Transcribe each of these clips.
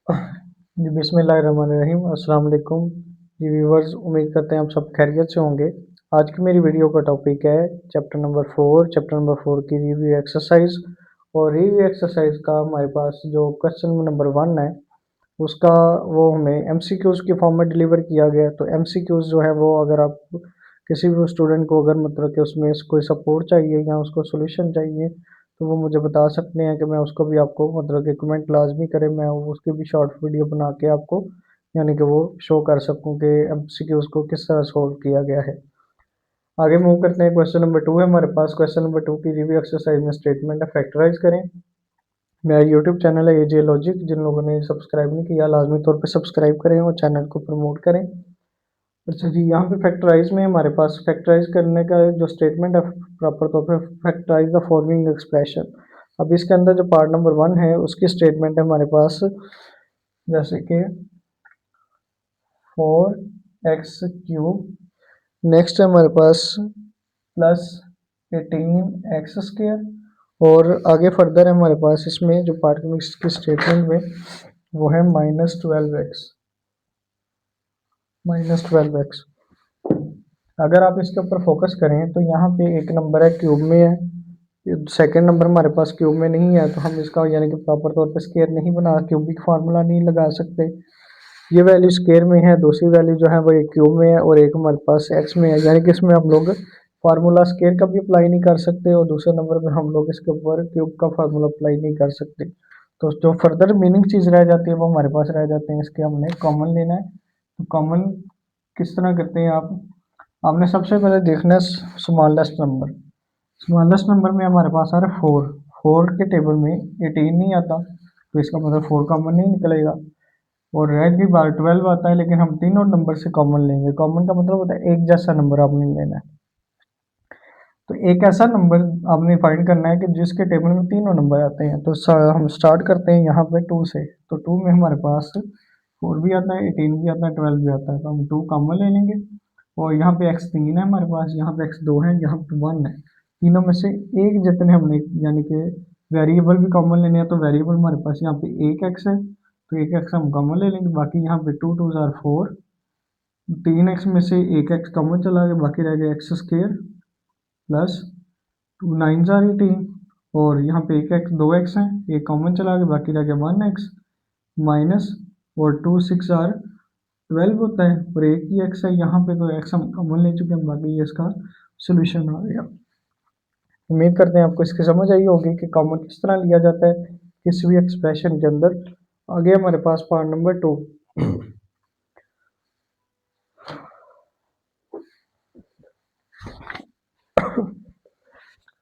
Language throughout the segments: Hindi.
जी बिस्मिल्लाहिर्रहमानिर्रहीम अस्सलाम वालेकुम जी व्यूवर्स, उम्मीद करते हैं आप सब खैरियत से होंगे। आज की मेरी वीडियो का टॉपिक है चैप्टर नंबर 4 की रिव्यू एक्सरसाइज। और रिव्यू एक्सरसाइज का हमारे पास जो क्वेश्चन नंबर 1 है उसका वो हमें एमसीक्यूज के फॉर्म में डिलीवर किया गया है। तो एमसीक्यूज जो है वो अगर आप किसी भी स्टूडेंट को अगर मतलब कि उसमें कोई सपोर्ट चाहिए या उसको सॉल्यूशन चाहिए तो वो मुझे बता सकते हैं कि मैं उसको भी आपको मतलब कि कमेंट लाजमी करें, मैं उसकी भी शॉर्ट वीडियो बना के आपको यानी कि वो शो कर सकूं कि एमसीक्यूज को किस तरह सॉल्व किया गया है। आगे मूव करते हैं। क्वेश्चन नंबर 2 है हमारे पास। क्वेश्चन नंबर 2 की रिव्यू एक्सरसाइज में स्टेटमेंट है फैक्टराइज करें। मेरा यूट्यूब चैनल है एजे लॉजिक, जिन लोगों ने सब्सक्राइब नहीं किया लाजमी तौर पे सब्सक्राइब करें और चैनल को प्रमोट करें। अच्छा जी, यहाँ पे फैक्टराइज में हमारे पास फैक्टराइज करने का जो स्टेटमेंट है प्रॉपर तौर पे फैक्टराइज द फॉलोइंग एक्सप्रेशन। अब इसके अंदर जो पार्ट नंबर 1 है उसकी स्टेटमेंट है हमारे पास जैसे कि 4x³ नेक्स्ट है हमारे पास +18x²। और आगे फर्दर है हमारे पास इसमें जो पार्ट की स्टेटमेंट में वो है -12x। अगर आप इसके ऊपर फोकस करें तो यहाँ पे एक नंबर है क्यूब में है, सेकंड नंबर हमारे पास क्यूब में नहीं है, तो हम इसका यानी कि प्रॉपर तौर पे स्केयर नहीं बना, क्यूबिक फार्मूला नहीं लगा सकते। ये वैल्यू स्केयर में है, दूसरी वैल्यू जो है वो एक क्यूब में है और एक हमारे पास एक्स में है, यानी कि इसमें हम लोग फार्मूला स्केयर का भी अप्लाई नहीं कर सकते और दूसरे नंबर में हम लोग इसके ऊपर क्यूब का फार्मूला अप्लाई नहीं कर सकते। तो जो फर्दर मीनिंग चीज़ रह जाती है वो हमारे पास रह जाते हैं, इसके हमने कॉमन लेना है। तो कॉमन किस तरह करते हैं आप, आपने सबसे पहले देखना है स्मॉलेस्ट नंबर। स्मॉलेस्ट नंबर में हमारे पास आ रहा है 4। 4 के टेबल में 18 नहीं आता, तो इसका मतलब 4 कॉमन नहीं निकलेगा। और रह गई बात 12 आता है, लेकिन हम तीनों नंबर से कॉमन लेंगे। कॉमन का मतलब होता है एक जैसा नंबर आपने लेना है। तो एक ऐसा नंबर आपने फाइंड करना है कि जिसके टेबल में तीनों नंबर आते हैं। तो हम स्टार्ट करते हैं यहाँ पे 2 से। तो 2 में हमारे पास 4 भी आता है, 18 भी आता है, 12 भी आता है, तो हम 2 कॉमन ले लेंगे। और यहाँ पे x3 है हमारे पास, यहाँ पे x2 है, यहाँ पे 1 है। तीनों में से एक जितने हमने यानी कि वेरिएबल भी कॉमन लेने हैं, तो वेरिएबल हमारे पास यहाँ पे एक x है, तो एक x हम कॉमन ले लेंगे। बाकी यहाँ पे 2 2 ज़ार 4, 3x में से एक x कॉमन चला गया, बाकी रह गया x² प्लस 2 9 ज़ार 18। और यहाँ पे एक x 2x है, एक कॉमन चला गया, बाकी रह गया 1x माइनस, और 2 6 ज़ार 12 होता है, और एक ही x है यहाँ पे, तो x हम कॉमन ले चुके हैं, बाकी ये इसका सोल्यूशन आ गया। उम्मीद करते हैं आपको इसकी समझ आई होगी कि कॉमन किस तरह लिया जाता है किसी भी एक्सप्रेशन के अंदर। आगे हमारे पास part number 2।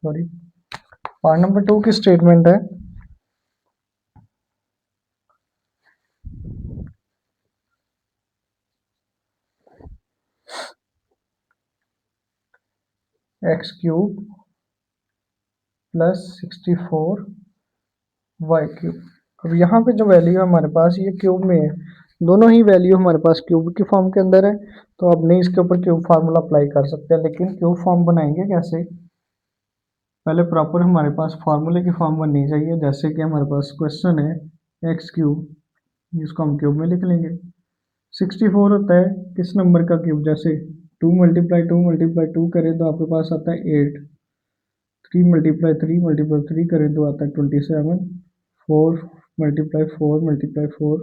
Sorry, part number 2 की स्टेटमेंट है x³ प्लस 64y³। अब यहाँ पे जो वैल्यू है हमारे पास ये क्यूब में है, दोनों ही वैल्यू हमारे पास क्यूब की फॉर्म के अंदर है, तो अब नहीं इसके ऊपर क्यूब फार्मूला अप्लाई कर सकते हैं। लेकिन क्यूब फॉर्म बनाएंगे कैसे, पहले प्रॉपर हमारे पास फार्मूले की फॉर्म बननी चाहिए। जैसे कि हमारे पास क्वेश्चन है x³, जिसको हम क्यूब में लिख लेंगे। 64 होता है किस नंबर का क्यूब, जैसे 2 × 2 × 2 करें तो आपके पास आता है 8, 3 × 3 × 3 करें तो आता है 27, 4 × 4 × 4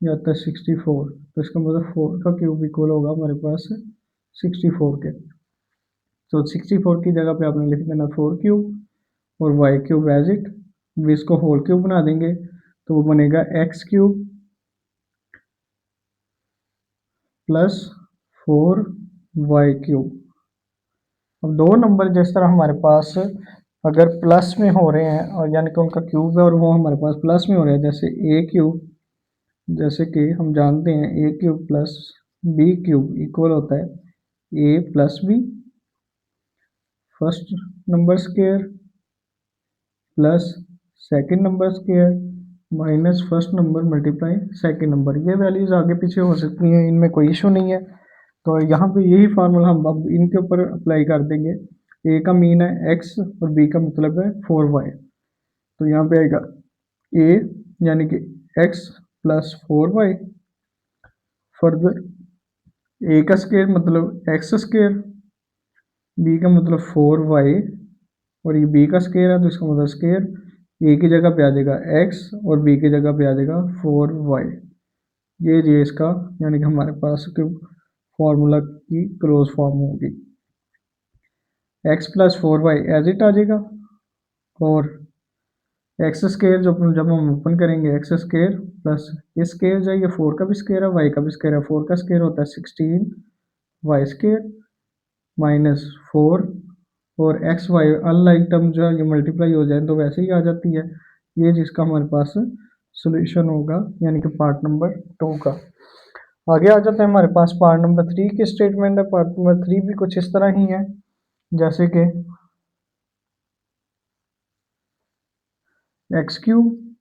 ये आता है 64। तो इसका मतलब 4 का क्यूब इक्वल होगा हमारे पास 64 के। तो 64 की जगह पे आपने लिख देना 4³ और y³ एज इट, इसको होल क्यूब बना देंगे तो वो बनेगा x³ प्लस 4y³। अब दो नंबर जिस तरह हमारे पास अगर प्लस में हो रहे हैं और यानी कि उनका क्यूब है और वो हमारे पास प्लस में हो रहे हैं, जैसे a³, जैसे कि हम जानते हैं a³ प्लस b³ इक्वल होता है a plus b first number square plus second number square minus first number multiply second number. ये वैल्यूज आगे पीछे हो सकती हैं, इनमें कोई इशू नहीं है। तो यहाँ पे यही फार्मूला हम अब इनके ऊपर अप्लाई कर देंगे। ए का मीन है x और बी का मतलब है 4y, तो यहाँ पे आएगा ए यानी कि x प्लस 4y। फर्दर ए का स्केयर मतलब एक्स स्केयर, बी का मतलब 4y, और ये बी का स्केयर है तो इसका मतलब स्केयर ए की जगह पे आ जाएगा एक्स और बी की जगह पे आ जाएगा 4y। ये इसका यानी कि हमारे पास फॉर्मूला की क्लोज फॉर्म होगी। X plus 4y as it आ जाएगा, और एक्स स्केयर जब हम ओपन करेंगे x square plus y square जो है ये 4 का भी स्केयर है, वाई का भी स्केयर है। 4 का स्केयर होता है 16 वाई स्केयर माइनस 4, और एक्स वाई अनलाइक टर्म जो है ये मल्टीप्लाई हो जाए तो वैसे ही आ जाती है। ये जिसका हमारे पास सोल्यूशन होगा यानी कि पार्ट नंबर 2 का। आगे आ जाते हैं हमारे पास पार्ट नंबर 3 की स्टेटमेंट है। पार्ट नंबर 3 भी कुछ इस तरह ही है, जैसे कि X cube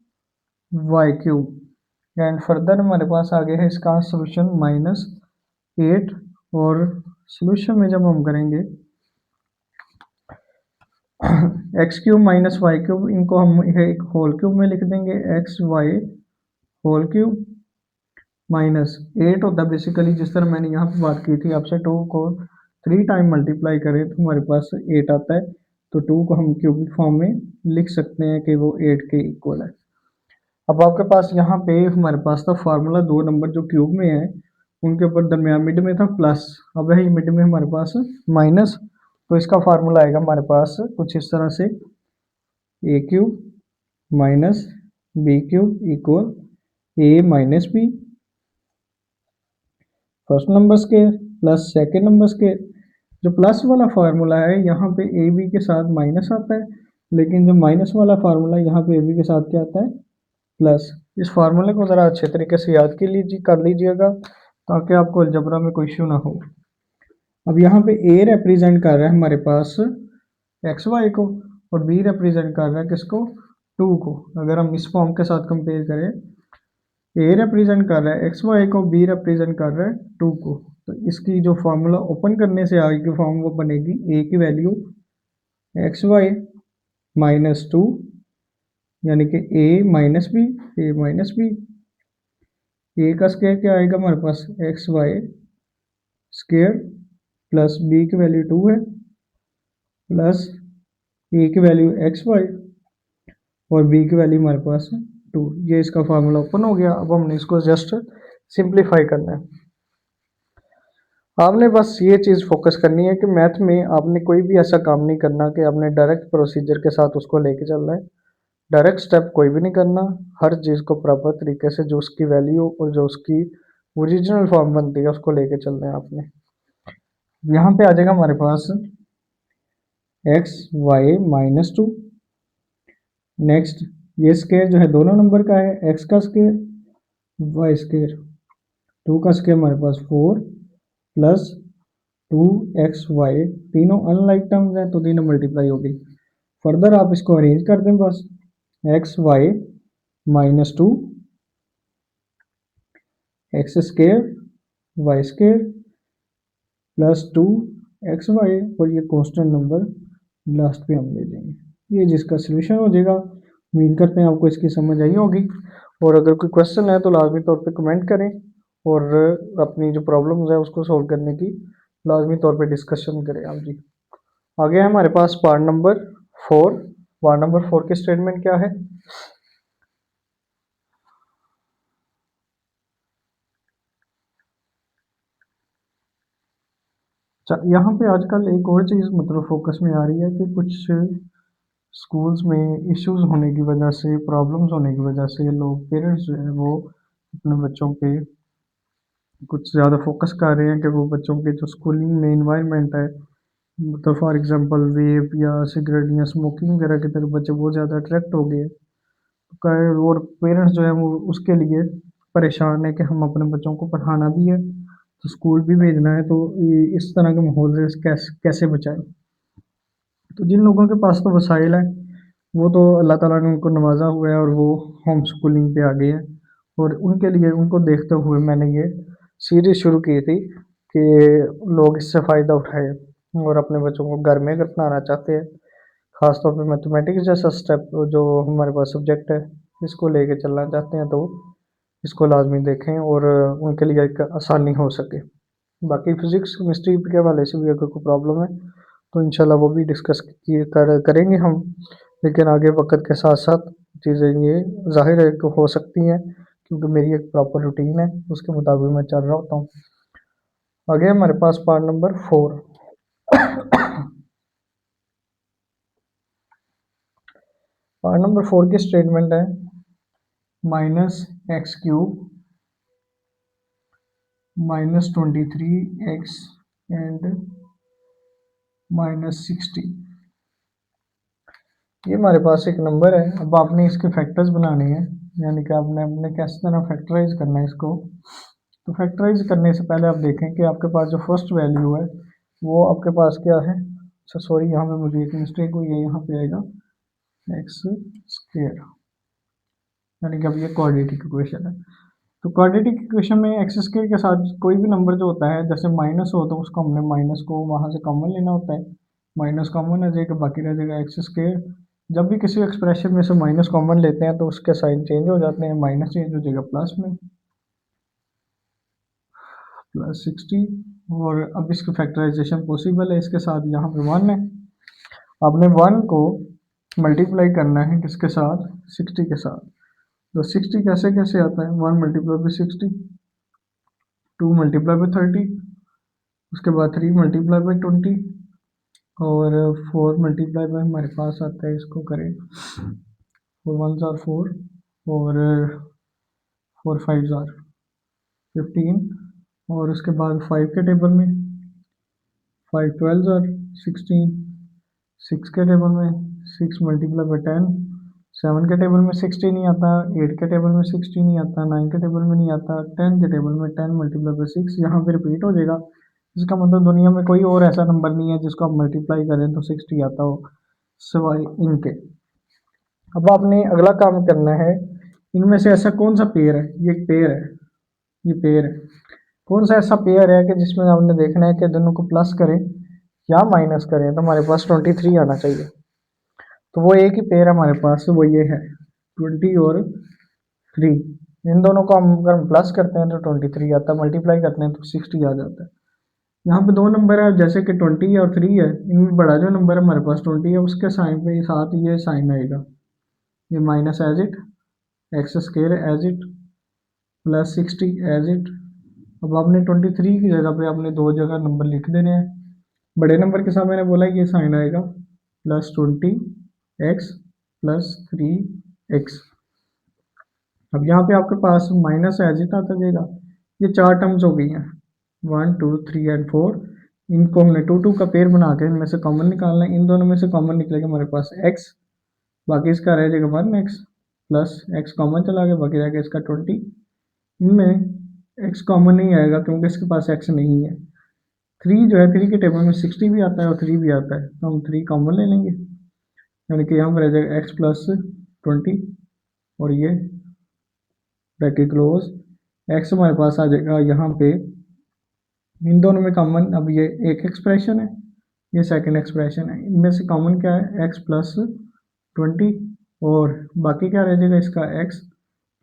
Y cube, and further हमारे पास आगे है इसका सोल्यूशन -8, और सोल्यूशन में जब हम करेंगे X cube minus Y cube, इनको हम एक होल क्यूब में लिख देंगे, X Y whole cube minus 8 होता है बेसिकली, जिस तरह मैंने यहाँ पे बात की थी आपसे, 2 को 3 टाइम मल्टीप्लाई करें तो हमारे पास 8 आता है, तो 2 को हम क्यूबिक फॉर्म में लिख सकते हैं कि वो 8 के इक्वल है। अब आपके पास यहाँ पे हमारे पास था फार्मूला, 2 नंबर जो क्यूब में है उनके ऊपर दरमियान मिड में था प्लस, अब है मिड में हमारे पास माइनस, तो इसका फार्मूला आएगा हमारे पास कुछ इस तरह से, a cube minus b cube equal a minus b first number square plus second number square. जो प्लस वाला फार्मूला है यहाँ पे ए बी के साथ माइनस आता है, लेकिन जो माइनस वाला फार्मूला यहाँ पे ए बी के साथ क्या आता है, प्लस। इस फार्मूले को ज़रा अच्छे तरीके से याद कर लीजिएगा ताकि आपको अलजबरा में कोई इशू ना हो। अब यहाँ पे ए रिप्रेजेंट कर रहा है हमारे पास एक्स वाई को, और बी रिप्रेजेंट कर रहा है किसको, 2 को। अगर हम इस फॉर्म के साथ कंपेयर करें, ए रिप्रेजेंट कर रहा है एक्स वाई को, बी रिप्रेजेंट कर रहा है 2 को, तो इसकी जो फार्मूला ओपन करने से आगे की फॉर्म वो बनेगी, ए की वैल्यू एक्स वाई -2 यानी कि ए माइनस बी, ए का स्केयर क्या आएगा हमारे पास, x y square plus b की वैल्यू 2 है प्लस ए की वैल्यू एक्स वाई और बी की वैल्यू हमारे पास 2। ये इसका फार्मूला ओपन हो गया। अब हमने इसको जस्ट सिंप्लीफाई करना है। आपने बस ये चीज़ फोकस करनी है कि मैथ में आपने कोई भी ऐसा काम नहीं करना कि आपने डायरेक्ट प्रोसीजर के साथ उसको लेके चलना है। डायरेक्ट स्टेप कोई भी नहीं करना, हर चीज़ को प्रॉपर तरीके से जो उसकी वैल्यू और जो उसकी ओरिजिनल फॉर्म बनती है उसको लेके चलना है आपने। यहाँ पे आ जाएगा हमारे पास एक्स वाई -2, नेक्स्ट ये स्केयर जो है दोनों नंबर का है, एक्स का स्केयर वाई स्केयर, 2 का स्केयर हमारे पास 4 प्लस 2xy, तीनों अनलाइक टर्म्स हैं तो तीनों मल्टीप्लाई होगी। फर्दर आप इसको अरेंज कर दें बस, X Y -2 x square Y square plus 2xy, और ये कांस्टेंट नंबर लास्ट पे हम ले जाएंगे। ये जिसका सोल्यूशन हो जाएगा। उम्मीद करते हैं आपको इसकी समझ आई होगी, और अगर कोई क्वेश्चन है तो लाजमी तौर पे कमेंट करें, और अपनी जो प्रॉब्लम्स है उसको सॉल्व करने की लाजमी तौर पे डिस्कशन करें आप जी। आगे है हमारे पास पार्ट नंबर 4। पार्ट नंबर 4 की स्टेटमेंट क्या है, यहाँ पे आजकल एक और चीज़ मतलब फोकस में आ रही है कि कुछ स्कूल्स में इश्यूज होने की वजह से, प्रॉब्लम्स होने की वजह से लोग, पेरेंट्स जो है वो अपने बच्चों पे कुछ ज़्यादा फोकस कर रहे हैं कि वो बच्चों के जो स्कूलिंग में इन्वायरमेंट है, मतलब फॉर एग्जांपल वेप या सिगरेट या स्मोकिंग वगैरह की तरफ बच्चे बहुत ज़्यादा अट्रैक्ट हो गए, और पेरेंट्स जो है वो उसके लिए परेशान है कि हम अपने बच्चों को पढ़ाना भी है तो स्कूल भी भेजना है, तो इस तरह के माहौल से कैसे बचाएं। तो जिन लोगों के पास तो वसाइल है वो तो अल्लाह ताला ने उनको नवाजा हुआ है और वो होम स्कूलिंग पे आ गए हैं, और उनके लिए उनको देखते हुए मैंने ये सीरीज़ शुरू की थी कि लोग इससे फ़ायदा उठाएं और अपने बच्चों को घर में अगर पढ़ाना चाहते हैं, ख़ास तौर पे मैथमेटिक्स जैसा स्टेप जो हमारे पास सब्जेक्ट है इसको लेके चलना चाहते हैं, तो इसको लाजमी देखें और उनके लिए एक आसानी हो सके। बाकी फिज़िक्स केमिस्ट्री के हवाले से भी अगर कोई प्रॉब्लम है तो इंशाल्लाह वो भी डिस्कस करेंगे हम, लेकिन आगे वक्त के साथ साथ चीज़ें ये ज़ाहिर है कि हो सकती हैं, क्योंकि मेरी एक प्रॉपर रूटीन है, उसके मुताबिक मैं चल रहा होता हूँ। आगे हमारे पास पार्ट नंबर 4। पार्ट नंबर 4 की स्टेटमेंट है -x³ -23x एंड -60। ये हमारे पास एक नंबर है। अब आपने इसके फैक्टर्स बनाने हैं, यानी कि आपने किस तरह फैक्टराइज करना है इसको। तो फैक्टराइज करने से पहले आप देखें कि आपके पास जो फर्स्ट वैल्यू है वो आपके पास क्या है। अच्छा सॉरी, यहाँ पे मुझे एक मिस्टेक हुई है, यहाँ पे आएगा x², यानी कि अब ये क्वाड्रेटिक इक्वेशन है। तो क्वाड्रेटिक इक्वेशन में x² के साथ कोई भी नंबर जो होता है, जैसे माइनस हो तो उसको हमने माइनस को वहाँ से कॉमन लेना होता है, माइनस कॉमन आ जाएगा, बाकी रह जाएगा x²। जब भी किसी एक्सप्रेशन में से माइनस कॉमन लेते हैं तो उसके साइन चेंज हो जाते हैं, माइनस चेंज हो जाएगा प्लस में, +60। और अब इसकी फैक्टराइजेशन पॉसिबल है, इसके साथ यहाँ पे 1 है। आपने 1 को मल्टीप्लाई करना है किसके साथ, 60 के साथ। तो 60 कैसे कैसे आता है, 1 मल्टीप्लाई बाई 60, 2 मल्टीप्लाई बाई 30, उसके बाद 3 मल्टीप्लाई बाई 20 और 4 मल्टीप्लाई बाई हमारे पास आता है, इसको करें 4 1 ज़ार 4 और 4 5 ज़ार 15, और उसके बाद 5 के टेबल में 5 12 ज़ार 16, 6 के टेबल में 6 मल्टीप्लाई बाई 10, 7 के टेबल में 60 नहीं आता, 8 के टेबल में 60 नहीं आता, 9 के टेबल में नहीं आता, 10 के टेबल में 10 मल्टीप्लाई बाई 6 यहाँ पे रिपीट हो जाएगा। इसका मतलब दुनिया में कोई और ऐसा नंबर नहीं है जिसको आप मल्टीप्लाई करें तो 60 आता हो सिवाय इनके। अब आपने अगला काम करना है, इनमें से ऐसा कौन सा पेयर है, ये एक पेयर है, ये पेयर है, कौन सा ऐसा पेयर है कि जिसमें आपने देखना है कि दोनों को प्लस करें या माइनस करें, तो हमारे पास 23 आना चाहिए। तो वो एक ही पेयर हमारे पास, वो ये है 20 और 3। इन दोनों को हम अगर प्लस करते हैं तो 23 आता है, मल्टीप्लाई करते हैं तो 60 आ जाता है। यहाँ पे दो नंबर है, जैसे कि 20 और 3 है, इनमें बड़ा जो नंबर है हमारे पास 20 है, उसके साइन पे साथ ये साइन आएगा, ये minus as it, x² as it, plus 60 as it. अब आपने 23 की जगह पे आपने दो जगह नंबर लिख देने हैं। बड़े नंबर के साथ मैंने बोला ये साइन आएगा +20x +3x। अब यहाँ पे आपके पास माइनस एज इट आता जाएगा। ये चार टर्म्स हो गई हैं, 1 2 3 एंड 4। इनको हमने 2 2 का पेयर बना के इनमें से कॉमन निकालना है। इन दोनों में से कॉमन निकलेगा हमारे पास x, बाकी इसका रह जाएगा 1x, प्लस x कॉमन चला गया, बाकी रह गया इसका 20। इनमें x कॉमन नहीं आएगा क्योंकि इसके पास x नहीं है। 3 जो है, 3 के टेबल में 60 भी आता है और 3 भी आता है, तो हम 3 कॉमन ले लेंगे, यानी कि यहाँ पर रह जाएगा x +20 और ये ब्रैकेट क्लोज। x हमारे पास आ जाएगा यहाँ पे, इन दोनों में कॉमन, अब ये एक एक्सप्रेशन है, ये सेकंड एक्सप्रेशन है, इनमें से कॉमन क्या है, x +20 और बाकी क्या रह जाएगा इसका x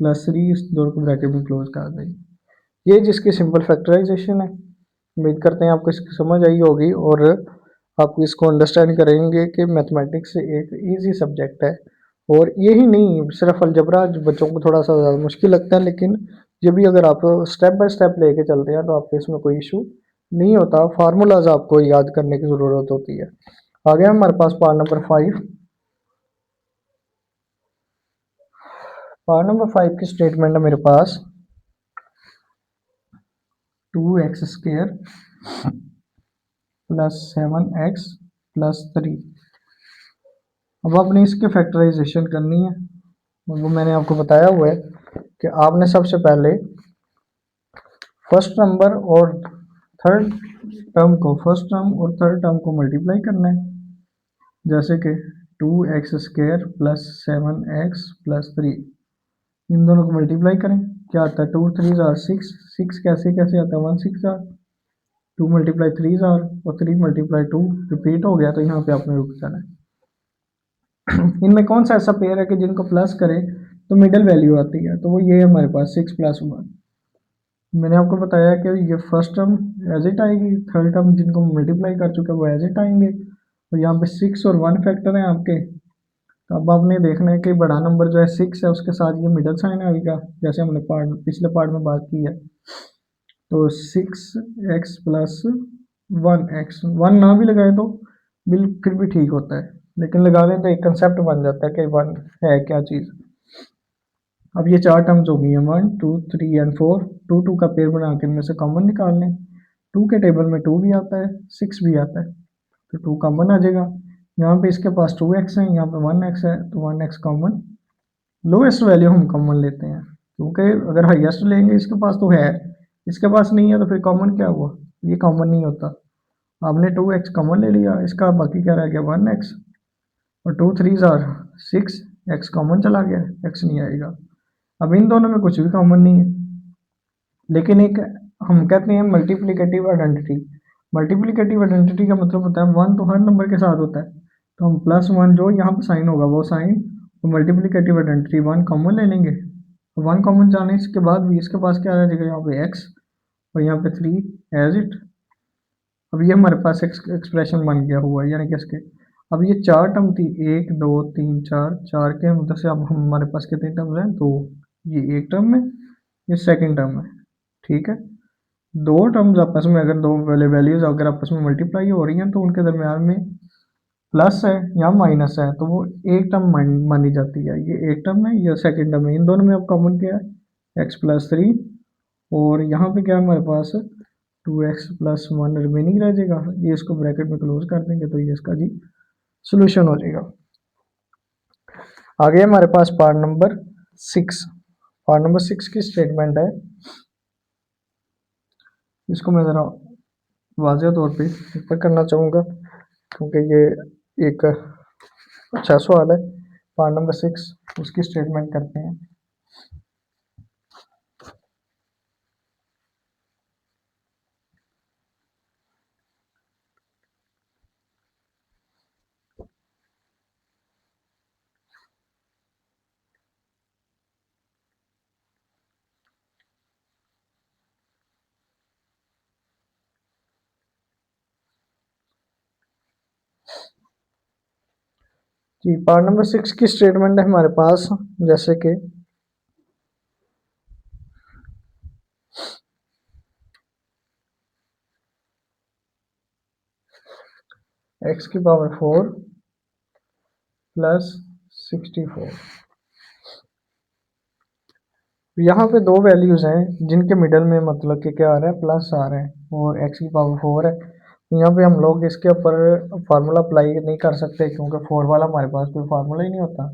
+3, इस दोनों को ब्रैकेट में क्लोज कर देंगे। ये जिसकी सिंपल फैक्टराइजेशन है। उम्मीद करते हैं आपको इसकी समझ आई होगी और आप इसको अंडरस्टैंड करेंगे कि मैथमेटिक्स एक इजी सब्जेक्ट है। और यही नहीं, सिर्फ अलजबरा बच्चों को थोड़ा सा ज़्यादा मुश्किल लगता है, लेकिन ये भी अगर आप स्टेप बाय स्टेप लेके चलते हैं तो आपको इसमें कोई इशू नहीं होता। फार्मूलाज आपको याद करने की ज़रूरत होती है। आगे हमारे पास पार्ट नंबर 5। पार्ट नंबर 5 की स्टेटमेंट है मेरे पास 2x² +7x +3। अब आपने इसकी फैक्टराइजेशन करनी है, और वो मैंने आपको बताया हुआ है कि आपने सबसे पहले फर्स्ट नंबर और थर्ड टर्म को, फर्स्ट टर्म और थर्ड टर्म को मल्टीप्लाई करना है, जैसे कि 2x² +7x +3, इन दोनों को मल्टीप्लाई करें, क्या आता है 2 3 ज़ार 6, 6 कैसे कैसे आता है 1 6 ज़ार, 2 मल्टीप्लाई 3 ज़ार और 3 मल्टीप्लाई 2 रिपीट हो गया, तो यहाँ पे आपने रुक जाना है। इनमें कौन सा ऐसा पेयर है कि जिनको प्लस करें तो मिडिल वैल्यू आती है, तो वो ये है हमारे पास 6 + 1। मैंने आपको बताया कि ये फर्स्ट टर्म एज इट आएगी, थर्ड टर्म जिनको मल्टीप्लाई कर चुके हैं वो एज इट आएंगे। तो यहाँ पे 6 और 1 फैक्टर है आपके। तो अब आपने देखना है कि बड़ा नंबर जो है 6 है उसके साथ ये मिडल साइन आएगा, जैसे हमने पिछले पार्ट में बात की है। तो 6x + 1x, 1 ना भी लगाए तो बिल फिर भी ठीक होता है, लेकिन लगा लें तो एक कंसेप्ट बन जाता है कि 1 है क्या चीज़। अब ये चार टर्म्स हो गई हैं, 1 2 3 एंड 4। 2 2 का पेयर बना के इनमें से कॉमन निकाल लें। 2 के टेबल में 2 भी आता है, 6 भी आता है, तो 2 कॉमन आ जाएगा। यहाँ पे इसके पास 2x है, यहाँ पे 1x है, तो 1x कॉमन। लोएस्ट वैल्यू हम कॉमन लेते हैं, क्योंकि अगर हाईएस्ट लेंगे इसके पास तो है, इसके पास नहीं है, तो फिर कॉमन क्या हुआ, ये कॉमन नहीं होता। आपने 2x कॉमन ले लिया, इसका बाकी क्या रह गया 1x, और 2 3 ज़ार 6, x कॉमन चला गया, x नहीं आएगा। अब इन दोनों में कुछ भी कॉमन नहीं है, लेकिन एक हम कहते हैं मल्टीप्लिकेटिव आइडेंटिटी। मल्टीप्लिकेटिव आइडेंटिटी का मतलब होता है 1 तो हर नंबर के साथ होता है, तो हम +1 जो यहाँ पे साइन होगा वो साइन, तो मल्टीप्लिकेटिव आइडेंटिटी 1 कॉमन ले लेंगे। तो 1 कॉमन जाने के बाद भी इसके पास क्या रह जाएगा, यहाँ पे x और यहाँ पे 3 एज इट। अब ये हमारे पास एक्सप्रेशन बन गया हुआ है, यानी कि इसके अब ये चार टर्म थी, 1 2 3 4, चार के मतलब से अब हमारे पास कितने टर्म हैं, दो। ये एक टर्म है, ये सेकंड टर्म है, ठीक है। दो टर्म्स आपस में अगर दो वैल्यूज अगर आपस में मल्टीप्लाई हो रही हैं तो उनके दरमियान में प्लस है या माइनस है, तो वो एक टर्म मानी जाती है। ये एक टर्म है, ये सेकंड टर्म है, इन दोनों में अब कॉमन क्या है, x + 3, और यहाँ पे क्या है हमारे पास 2x + 1 रिमेनिंग रह जाएगा। ये इसको ब्रैकेट में क्लोज कर देंगे तो ये इसका जी सोल्यूशन हो जाएगा। आगे हमारे पास पार्ट नंबर 6। पार्ट नंबर 6 की स्टेटमेंट है, इसको मैं ज़रा वाज़ेह तौर पे ऊपर करना चाहूँगा, क्योंकि ये एक अच्छा सवाल है। पार्ट नंबर 6 उसकी स्टेटमेंट करते हैं। जी, पार्ट नंबर 6 की स्टेटमेंट है हमारे पास, जैसे कि x⁴ + 64। यहाँ पे दो वैल्यूज़ हैं जिनके मिडल में मतलब कि क्या आ रहा है, प्लस आ रहा है, और x⁴ है। यहाँ पे हम लोग इसके ऊपर फार्मूला अप्लाई नहीं कर सकते, क्योंकि 4 वाला हमारे पास कोई फार्मूला ही नहीं होता।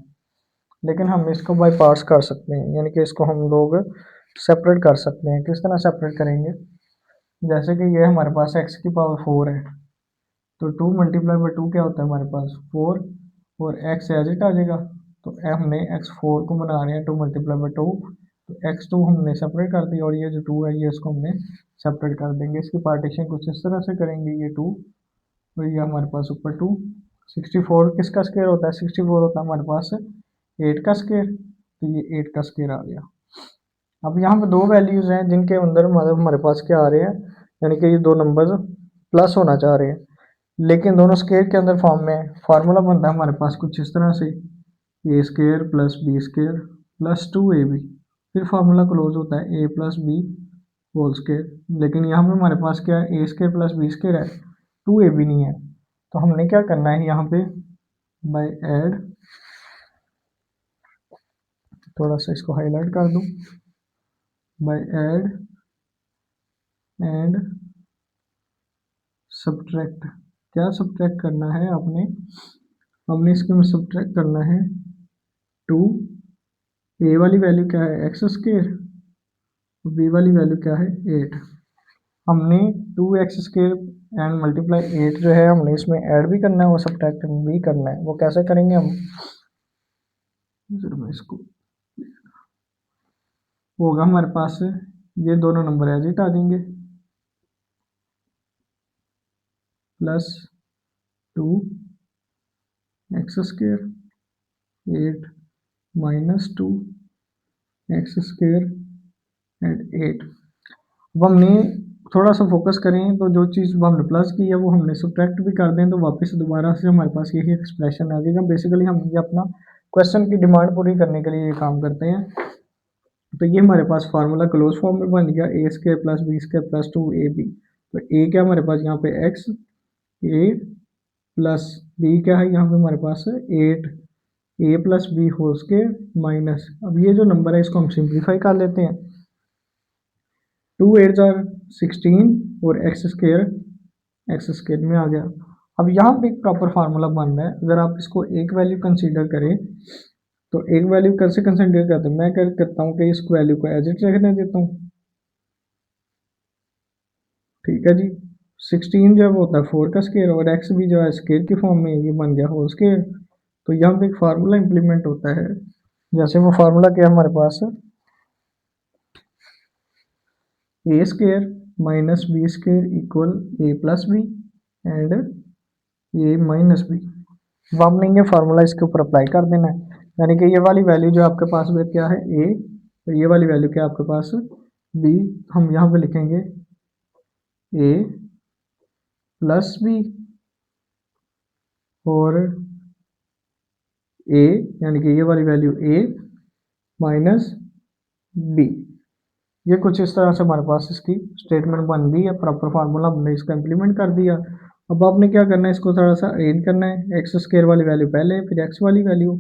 लेकिन हम इसको बाई पार्ट्स कर सकते हैं, यानी कि इसको हम लोग सेपरेट कर सकते हैं। किस तरह सेपरेट करेंगे, जैसे कि ये हमारे पास x⁴ है, तो 2 × 2 क्या होता है हमारे पास 4, और x एज इट आ जाएगा। तो हमने x4 को बना रहे हैं 2 × 2, तो x2 हमने सेपरेट कर दिया, और ये जो 2 है ये इसको हमने सेपरेट कर देंगे। इसकी पार्टीशन कुछ इस तरह से करेंगे, ये 2 और ये हमारे पास ऊपर 2। 64 किसका स्क्वायर होता है, 64 होता है हमारे पास 8 का स्क्वायर, तो ये 8 का स्क्वायर आ गया। अब यहाँ पे दो वैल्यूज़ हैं जिनके अंदर मतलब हमारे पास क्या आ रहे हैं, यानी कि ये दो नंबर प्लस होना चाह रहे हैं, लेकिन दोनों स्क्वायर के अंदर फॉर्म में फार्मूला बनता है हमारे पास कुछ इस तरह से, a² + b² + 2ab। फिर फार्मूला क्लोज होता है a + b होल स्क्वायर। लेकिन यहाँ पे हमारे पास क्या है, a² + b² है, 2ab नहीं है। तो हमने क्या करना है यहाँ पे, बाय ऐड, थोड़ा सा इसको हाईलाइट कर दूँ, बाय ऐड एंड सब्ट्रैक्ट। क्या सब्ट्रैक्ट करना है आपने, हमने इसके में सब्ट्रैक्ट करना है 2, ए वाली वैल्यू क्या है x², बी वाली वैल्यू क्या है 8। हमने 2x² एंड मल्टीप्लाई 8 जो है हमने इसमें ऐड भी करना है और सब्ट्रैक्ट भी करना है। वो कैसे करेंगे हम, मैं इसको होगा हमारे पास ये दोनों नंबर एज इट आ जाएंगे, +2x², 8 - 2 एक्स स्क्र एंड 8। अब हमने थोड़ा सा फोकस करें तो जो चीज़ हमने प्लस की है वो हमने सब्ट्रैक्ट भी कर दें तो वापस दोबारा से हमारे पास यही एक्सप्रेशन आ जाएगा। बेसिकली हम ये अपना क्वेश्चन की डिमांड पूरी करने के लिए ये काम करते हैं। तो ये हमारे पास फार्मूला क्लोज फॉर्म में बन गया a square plus b square plus 2ab। तो ए क्या हमारे पास यहाँ पे एक्स, ए प्लस बी क्या है यहाँ पे हमारे पास है 8, a plus b whole square minus, अब ये जो नंबर है इसको हम सिंप्लीफाई कर लेते हैं। 2 8 जार 16 और एक्स स्क्वायर में आ गया। अब यहाँ पे एक प्रॉपर फार्मूला बन रहा है। अगर आप इसको एक वैल्यू कंसीडर करें तो एक वैल्यू कैसे कंसीडर करते हैं, मैं क्या करता हूँ कि इस वैल्यू को एज इट रखने देता हूँ। ठीक है जी, 16 जो है वो होता है 4 का स्क्वायर और एक्स भी जो है स्क्वायर की फॉर्म में ये बन गया होल स्क्वायर। तो यहाँ पे एक फार्मूला इंप्लीमेंट होता है। जैसे वो फार्मूला क्या है हमारे पास, a square minus b square equal a plus b and a minus b. अब आपने ये फार्मूला इसके ऊपर अप्लाई कर देना है। यानी कि ये वाली वैल्यू जो आपके पास में क्या है ए, तो ये वाली वैल्यू क्या है आपके पास बी। हम यहाँ पे लिखेंगे ए प्लस बी और ए, यानी कि ये वाली वैल्यू ए माइनस बी। ये कुछ इस तरह से हमारे पास इसकी स्टेटमेंट बन गई है। प्रॉपर फार्मूला हमने इसका इम्प्लीमेंट कर दिया। अब आपने क्या करना है, इसको थोड़ा सा अरेंज करना है। एक्स स्क्वायर वाली वैल्यू पहले, फिर एक्स वाली वैल्यू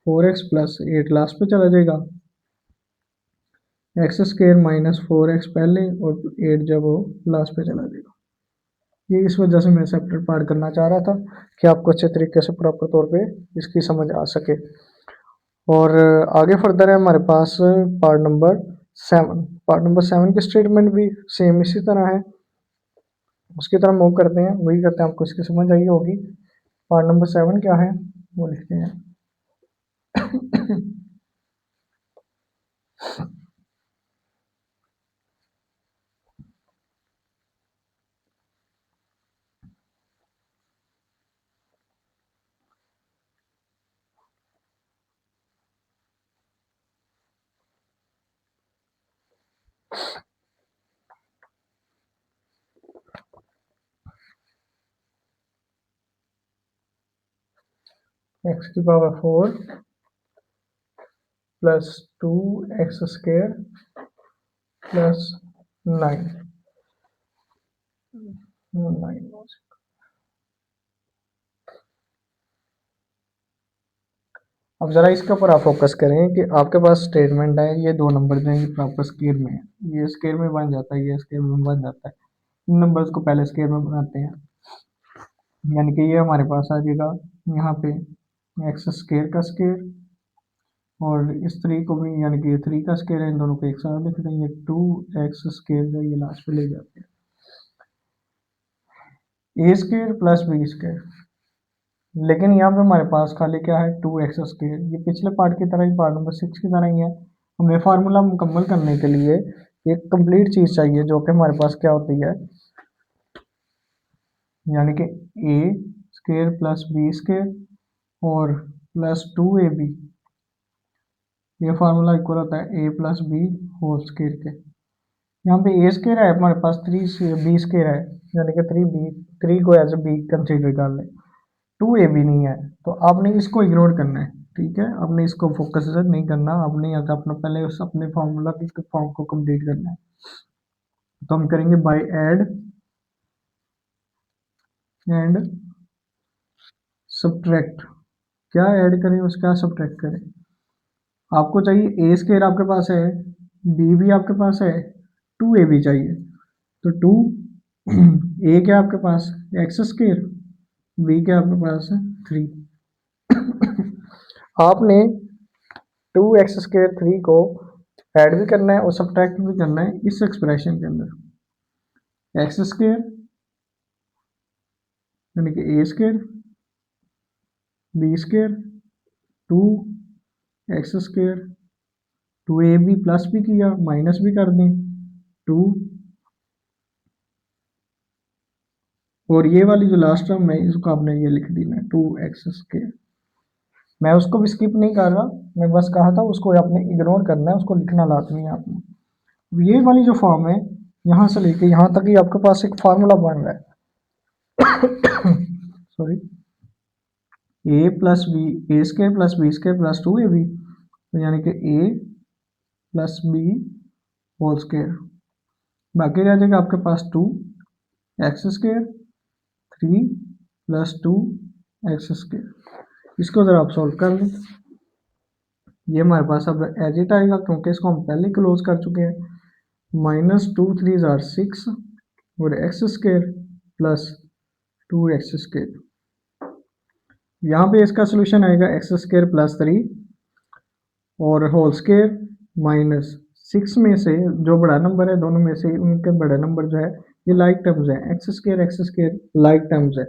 4x प्लस 8 लास्ट पे चला जाएगा, एक्स स्क्वायर माइनस 4x पहले और 8 जब वो लास्ट पे चला जाएगा। ये इस वजह से मैं सेपरेट पार्ट करना चाह रहा था कि आपको अच्छे तरीके से प्रॉपर तौर पे इसकी समझ आ सके। और आगे फर्दर है हमारे पास पार्ट नंबर 7। पार्ट नंबर 7 की स्टेटमेंट भी सेम इसी तरह है। उसकी तरह मूव करते हैं, वही करते हैं, आपको इसकी समझ आई होगी। पार्ट नंबर 7 क्या है वो लिखते हैं। एक्स की power 4 plus 2x square plus 9। अब ज़रा इसके ऊपर आप फोकस करें कि आपके पास स्टेटमेंट है, ये दो नंबर जो है ये प्रॉपर स्क्वायर में है, ये स्क्वायर में बन जाता है, ये स्क्वायर में बन जाता है। इन नंबर्स को पहले स्क्वायर में बनाते हैं, यानी कि ये हमारे पास आ जाएगा यहाँ पे एक्स स्क्वायर का स्क्वायर और इस 3 को भी, यानी कि ये 3 का स्क्वायर है, इन दोनों को एक साथ लिख देंगे। 2x स्क्वायर जो ये लास्ट पे ले जाते हैं, ए स्क्वायर प्लस बी स्क्वायर। लेकिन यहाँ पे हमारे पास खाली क्या है 2x स्क्वायर, ये पिछले पार्ट की तरह ही, पार्ट नंबर 6 की तरह ही है। हमें फार्मूला मुकम्मल करने के लिए एक कंप्लीट चीज़ चाहिए जो कि हमारे पास क्या होती है, यानी कि a square plus B square और प्लस 2ab। ये फार्मूला इक्वल होता है ए प्लस बी होल स्क्वायर के। यहाँ पे ए स्क्वायर है हमारे पास, 3 बी स्क्वायर है, यानी कि 3b, 3 को एज ए बी कंसिडर कर लें। 2ab नहीं है तो आपने इसको इग्नोर करना है। ठीक है, आपने इसको फोकस नहीं करना, आपने यहाँ अपना पहले उस अपने फार्मूला की फॉर्म को कंप्लीट करना है। तो हम करेंगे बाय ऐड एंड सब्ट्रैक्ट। क्या ऐड करें और क्या सब्ट्रैक्ट करें, आपको चाहिए ए स्क्वायर आपके पास है, बी भी आपके पास है, 2ab चाहिए। तो 2 ए क्या आपके पास एक्स स्क्वायर, बी क्या आपके पास है 3। आपने 2x स्क्वायर 3 को ऐड भी करना है और सब्ट्रैक्ट भी करना है इस एक्सप्रेशन के अंदर। एक्स स्क्वायर यानी कि a square, b square, 2x square, 2ab plus भी किया, माइनस भी कर दें 2, और ये वाली जो लास्ट टर्म है इसको आपने ये लिख देना है 2x स्क्वायर। मैं उसको भी स्किप नहीं कर रहा, मैं बस कहा था उसको आपने इग्नोर करना है, उसको लिखना लाजमी है आपने। अब ये वाली जो फॉर्म है यहाँ से लेके यहाँ तक ही आपके पास एक फार्मूला बन रहा है sorry, a plus b, a square plus b square plus 2ab, तो यानी कि a plus b whole square, बाकी रह जाएगा आपके पास 2 एक्स स्केयर 3 + 2 एक्स स्केयर। इसको ज़रा आप सॉल्व कर लें। ये हमारे पास अब एज इट आएगा क्योंकि इसको हम पहले क्लोज कर चुके हैं। -2 3 = 6 और एक्स स्केयर प्लस 2x²। यहाँ पे इसका सोल्यूशन आएगा x² + 3 और होल स्केयर -6 में से जो बड़ा नंबर है दोनों में से उनके बड़ा नंबर जो है ये लाइक टर्म्स है, x² लाइक टर्म्स है,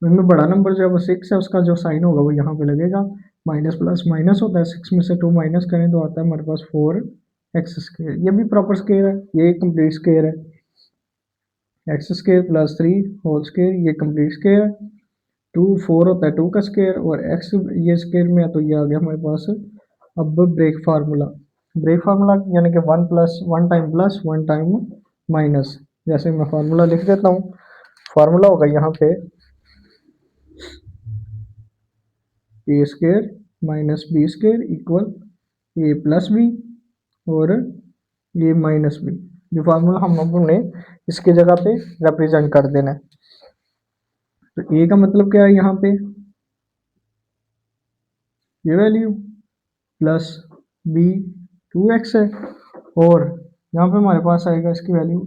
उनमें बड़ा नंबर जो है वो 6 है, उसका जो साइन होगा वो यहाँ पे लगेगा, माइनस प्लस माइनस होता है, 6 में से 2 माइनस करें तो आता है हमारे पास 4x²। ये भी प्रॉपर स्केयर है, ये कंप्लीट स्केयर है, x² + 3 होल स्केयर ये कंप्लीट स्केयर है, 2 4 होता है 2 का स्केयर और x ये स्केयर में है तो ये आ गया हमारे पास। अब ब्रेक फार्मूला, ब्रेक फार्मूला यानी कि 1 टाइम प्लस 1 टाइम माइनस, जैसे मैं फार्मूला लिख देता हूँ। फार्मूला होगा यहाँ पे a² - b² = a + b और a - b। ये फार्मूला हम लोगों ने इसके जगह पे रिप्रेजेंट कर देना है। तो a का मतलब क्या है यहाँ पे, ये वैल्यू प्लस b 2x है और यहाँ पे हमारे पास आएगा इसकी वैल्यू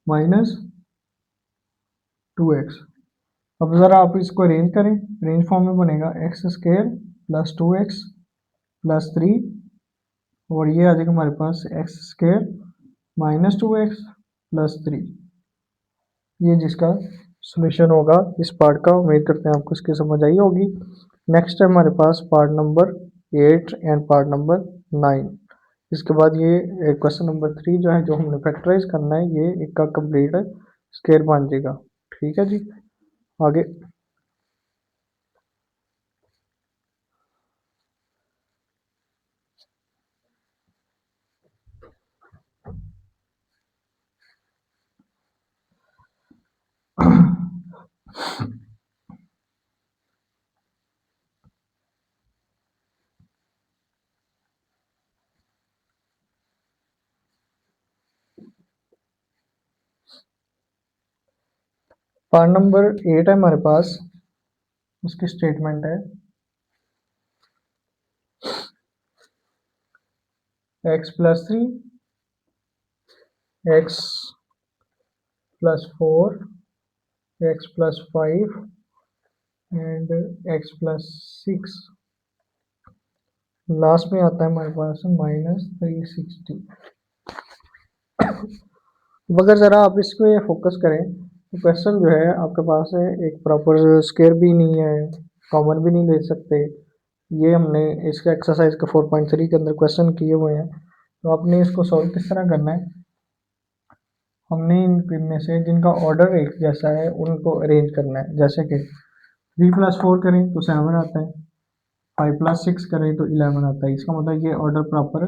-2x। अब ज़रा आप इसको अरेंज करें, रेंज फॉर्म में बनेगा x² + 2x + 3 और ये आ जाएगा हमारे पास x² - 2x + 3। ये जिसका सोल्यूशन होगा इस पार्ट का। उम्मीद करते हैं आपको इसकी समझ आई होगी। नेक्स्ट है हमारे पास part number 8 and part number 9। इसके बाद ये क्वेश्चन नंबर 3 जो है, जो हमने फैक्टराइज करना है, ये एक का कंप्लीट स्केयर बन जाएगा। ठीक है जी, आगे पार्ट नंबर 8 है हमारे पास, उसकी स्टेटमेंट है x + 3 x + 4 x + 5 and x + 6, last में आता है हमारे पास -360। अगर ज़रा आप इसको ये फोकस करें तो क्वेश्चन जो है आपके पास है एक प्रॉपर स्केयर भी नहीं है, कॉमन भी नहीं ले सकते। ये हमने इसका एक्सरसाइज का 4.3 के अंदर क्वेश्चन किए हुए हैं, तो आपने इसको सॉल्व किस तरह करना है। हमने इनमें से जिनका ऑर्डर एक जैसा है उनको अरेंज करना है, जैसे कि 3 + 4 करें तो 7 आता है, 5 + 6 करें तो 11 आता है। इसका मतलब ये ऑर्डर प्रॉपर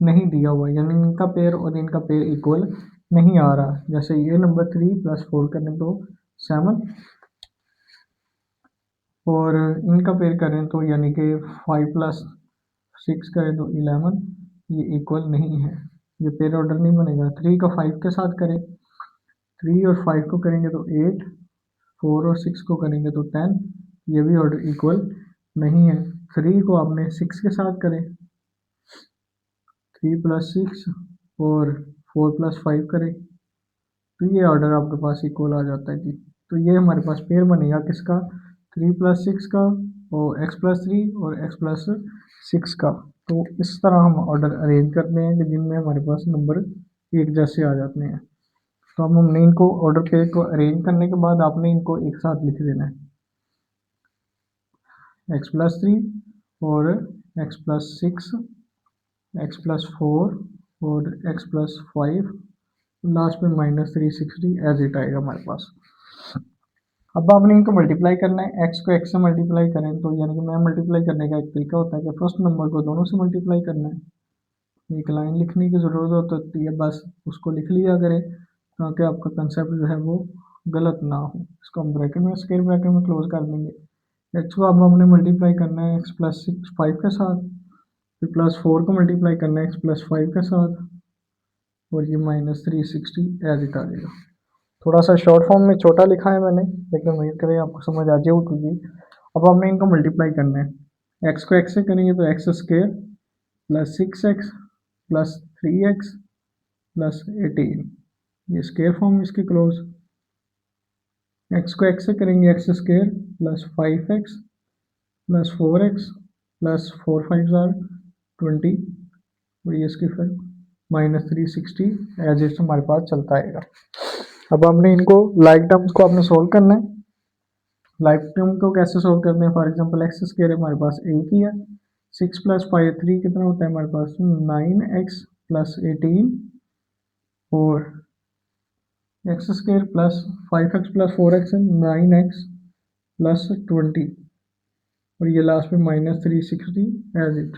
नहीं दिया हुआ है, यानी इनका पेयर और इनका पेयर इक्वल नहीं आ रहा। जैसे ये नंबर 3 + 4 करें तो 7 और इनका पेयर करें तो यानी कि 5 + 6 करें तो 11, ये इक्वल नहीं है, ये पेयर ऑर्डर नहीं बनेगा। 3 का 5 के साथ करें, 3 और 5 को करेंगे तो 8, 4 और 6 को करेंगे तो 10, ये भी ऑर्डर इक्वल नहीं है। 3 को आपने 6 के साथ करें, 3 + 6 और 4 + 5 करें तो ये ऑर्डर आपके पास इक्वल आ जाता है जी। तो ये हमारे पास पेयर बनेगा किसका, 3 + 6 का और x + 3 और x + 6 का। तो इस तरह हम ऑर्डर अरेंज करते हैं कि जिनमें हमारे पास नंबर एक जैसे आ जाते हैं। तो अब हमने इनको ऑर्डर पेयर को अरेंज करने के बाद आपने इनको एक साथ लिख देना है, x + 3 और x + 6, x + 4 और x + 5, लास्ट में -360 एज इट आएगा हमारे पास। अब आपने इनको मल्टीप्लाई करना है, एक्स को एक्स से मल्टीप्लाई करें तो यानी कि मैं मल्टीप्लाई करने का एक तरीका होता है कि फर्स्ट नंबर को दोनों से मल्टीप्लाई करना है। एक लाइन लिखने की ज़रूरत होती है, बस उसको लिख लिया करें ताकि आपका कंसेप्ट जो है वो गलत ना हो। इसको हम ब्रैकेट में, स्क्वायर ब्रैकेट में क्लोज कर देंगे। एक्स को अब हमने मल्टीप्लाई करना है एक्स प्लस 5 के साथ, फिर प्लस 4 को मल्टीप्लाई करना है एक्स प्लस 5 के साथ, और ये -360 एज इट आ जाएगा। थोड़ा सा शॉर्ट फॉर्म में छोटा लिखा है मैंने, लेकिन उम्मीद करें आपको समझ आ जाए क्योंकि अब हमने इनको मल्टीप्लाई करना है। एक्स को एक्स से करेंगे तो X square plus 6x plus 3x plus 18, ये स्क्वायर फॉर्म इसकी क्लोज। एक्स को एक्स से करेंगे X square plus 5x plus 4x plus 4 5 are 20, और ये इसकी फिर -360 एज इट हमारे पास चलता आएगा। अब हमने इनको लाइक टर्म्स को आपने सोल्व करना है। लाइक टर्म को कैसे सोल्व करते हैं? फॉर एग्जांपल एक्स स्क्वायर हमारे पास एक ही है, 6 प्लस 5 3 कितना होता है हमारे पास 9x प्लस 18, और x square plus 5x plus 4x 9x plus 20, और ये लास्ट में -360 एज इट।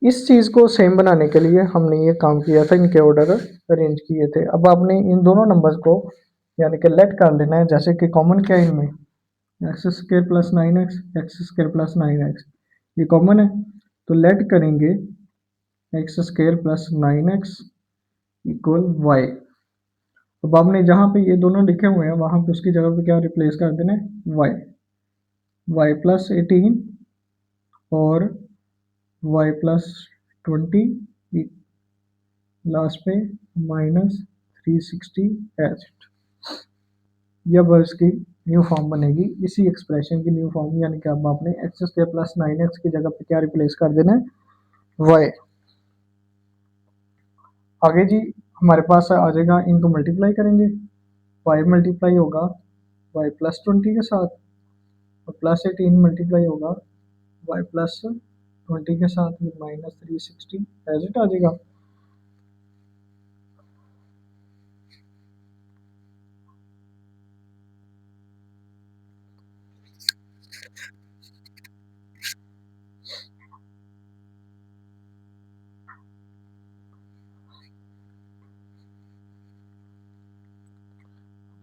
इस चीज़ को सेम बनाने के लिए हमने ये काम किया था, इनके ऑर्डर अरेंज किए थे। अब आपने इन दोनों नंबर्स को यानी कि लेट कर लेना है, जैसे कि कॉमन क्या है इनमें, X square plus 9x, X square plus 9x, ये कॉमन है तो लेट करेंगे X square plus 9x equal Y. अब आपने जहाँ पे ये दोनों लिखे हुए हैं वहाँ पे उसकी जगह पे क्या रिप्लेस कर देना है, वाई, वाई प्लस 18 और वाई प्लस 20, लास्ट पे -360 एज इट। यह अब इसकी न्यू फॉर्म बनेगी, इसी एक्सप्रेशन की न्यू फॉर्म, यानी कि अब आपने एक्स स्क्वायर प्लस 9x की जगह पे क्या रिप्लेस कर देना है, वाई। आगे जी हमारे पास आ जाएगा, इनको मल्टीप्लाई करेंगे, वाई मल्टीप्लाई होगा वाई प्लस 20 के साथ, और प्लस 18 मल्टीप्लाई होगा वाई प्लस 20 के साथ, ये -360 एज इट आ जाएगा।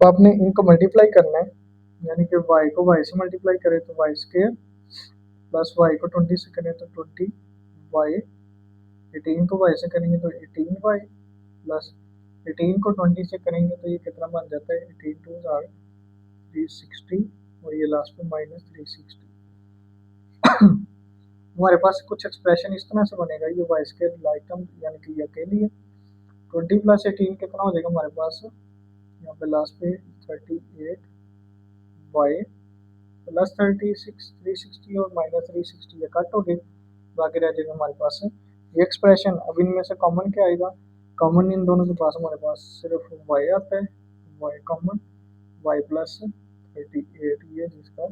तो आपने इनको मल्टीप्लाई करना है, यानी कि y को y से मल्टीप्लाई करें तो वाई स्क्वायर, प्लस y को 20 से करें तो 20y, 18 को y से करेंगे तो 18y, प्लस 18 को 20 से करेंगे तो ये कितना बन जाता है, 18 2 आर 360, और ये लास्ट में -360। हमारे पास कुछ एक्सप्रेशन इस तरह से बनेगा, ये वाई स्क्वायर लाइक टर्म यानी कि ये अकेली है, 20 प्लस 18 कितना हो जाएगा हमारे पास, यहाँ पे लास्ट पे 38 वाई प्लस 36 360 और -360 ये कट हो गए, बाकी रह जाएगा हमारे पास ये एक्सप्रेशन। अब इनमें से कॉमन क्या आएगा, कॉमन इन दोनों के पास हमारे पास सिर्फ वाई आता है, वाई कॉमन, वाई प्लस 38 ये जिसका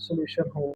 सोल्यूशन हो।